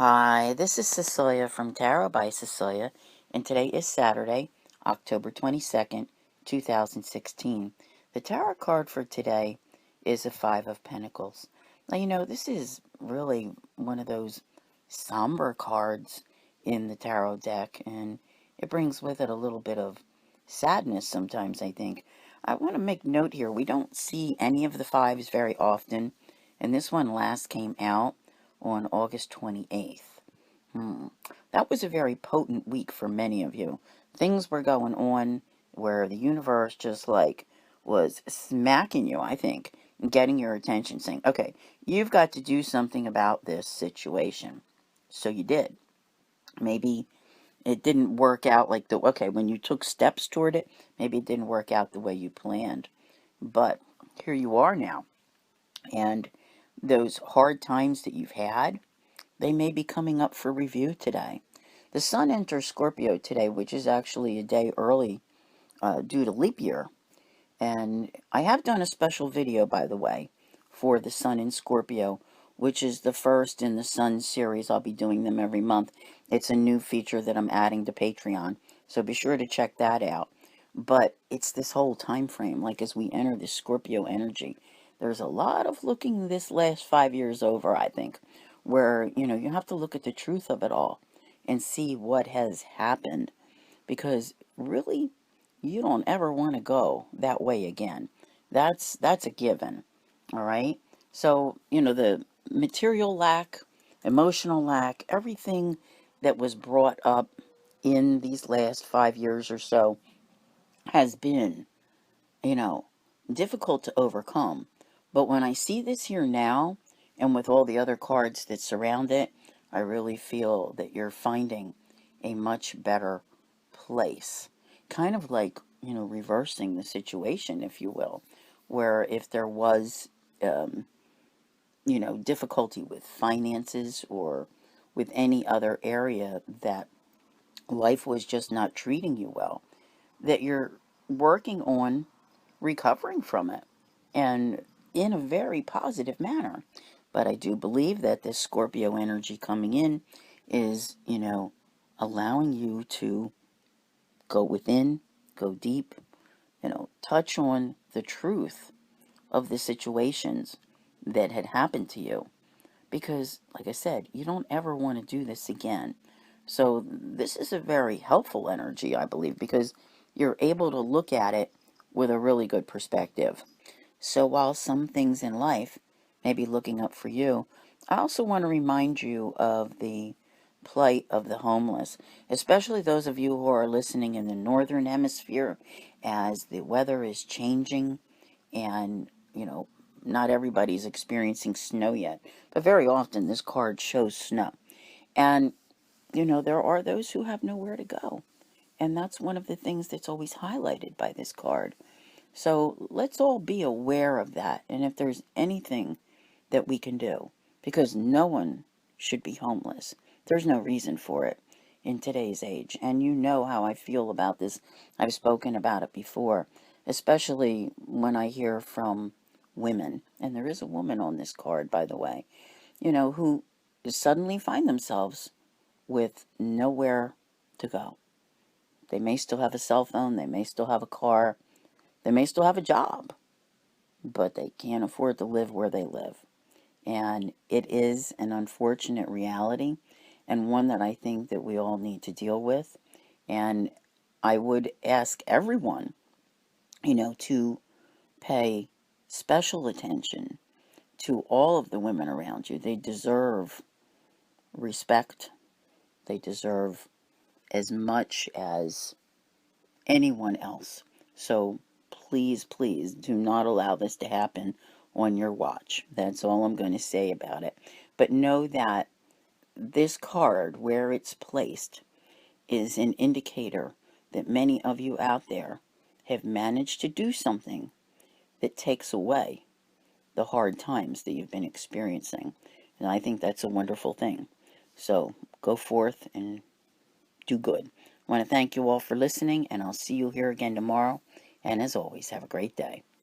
Hi, this is Cecilia from Tarot by Cecilia, and today is Saturday, October 22nd, 2016. The tarot card for today is a Five of Pentacles. Now, this is really one of those somber cards in the tarot deck, and it brings with it a little bit of sadness sometimes, I think. I want to make note here, we don't see any of the fives very often, and this one last came out on August 28th. That was a very potent week for many of you. Things were going on where the universe just was smacking you, I think, and getting your attention, saying, okay, you've got to do something about this situation. So you did. Maybe it didn't work out when you took steps toward it, maybe it didn't work out the way you planned. But here you are now. And those hard times that you've had, they may be coming up for review today. The sun enters Scorpio today, which is actually a day early due to leap year. And I have done a special video, by the way, for the sun in Scorpio, which is the first in the sun series. I'll be doing them every month. It's a new feature that I'm adding to Patreon, so be sure to check that out. But it's this whole time frame, like as we enter this Scorpio energy, there's a lot of looking this last 5 years over, I think, where, you have to look at the truth of it all and see what has happened. Because really, you don't ever want to go that way again. That's a given, all right? So, the material lack, emotional lack, everything that was brought up in these last 5 years or so has been, you know, difficult to overcome. But when I see this here now, and with all the other cards that surround it, I really feel that you're finding a much better place. Kind of like, reversing the situation, if you will, where if there was, difficulty with finances or with any other area that life was just not treating you well, that you're working on recovering from it and in a very positive manner. But I do believe that this Scorpio energy coming in is, allowing you to go within, go deep, touch on the truth of the situations that had happened to you. Because, like I said, you don't ever want to do this again. So this is a very helpful energy, I believe, because you're able to look at it with a really good perspective. So while some things in life may be looking up for you, I also want to remind you of the plight of the homeless, especially those of you who are listening in the northern hemisphere as the weather is changing and, not everybody's experiencing snow yet, but very often this card shows snow. And, there are those who have nowhere to go. And that's one of the things that's always highlighted by this card. So let's all be aware of that. And if there's anything that we can do, because no one should be homeless. There's no reason for it in today's age. And you know how I feel about this. I've spoken about it before, especially when I hear from women. And there is a woman on this card, by the way, who suddenly find themselves with nowhere to go. They may still have a cell phone, they may still have a car, they may still have a job, but they can't afford to live where they live. And it is an unfortunate reality, and one that I think that we all need to deal with. And I would ask everyone, to pay special attention to all of the women around you. They deserve respect. They deserve as much as anyone else. So please, please do not allow this to happen on your watch. That's all I'm going to say about it. But know that this card, where it's placed, is an indicator that many of you out there have managed to do something that takes away the hard times that you've been experiencing. And I think that's a wonderful thing. So go forth and do good. I want to thank you all for listening, and I'll see you here again tomorrow. And as always, have a great day.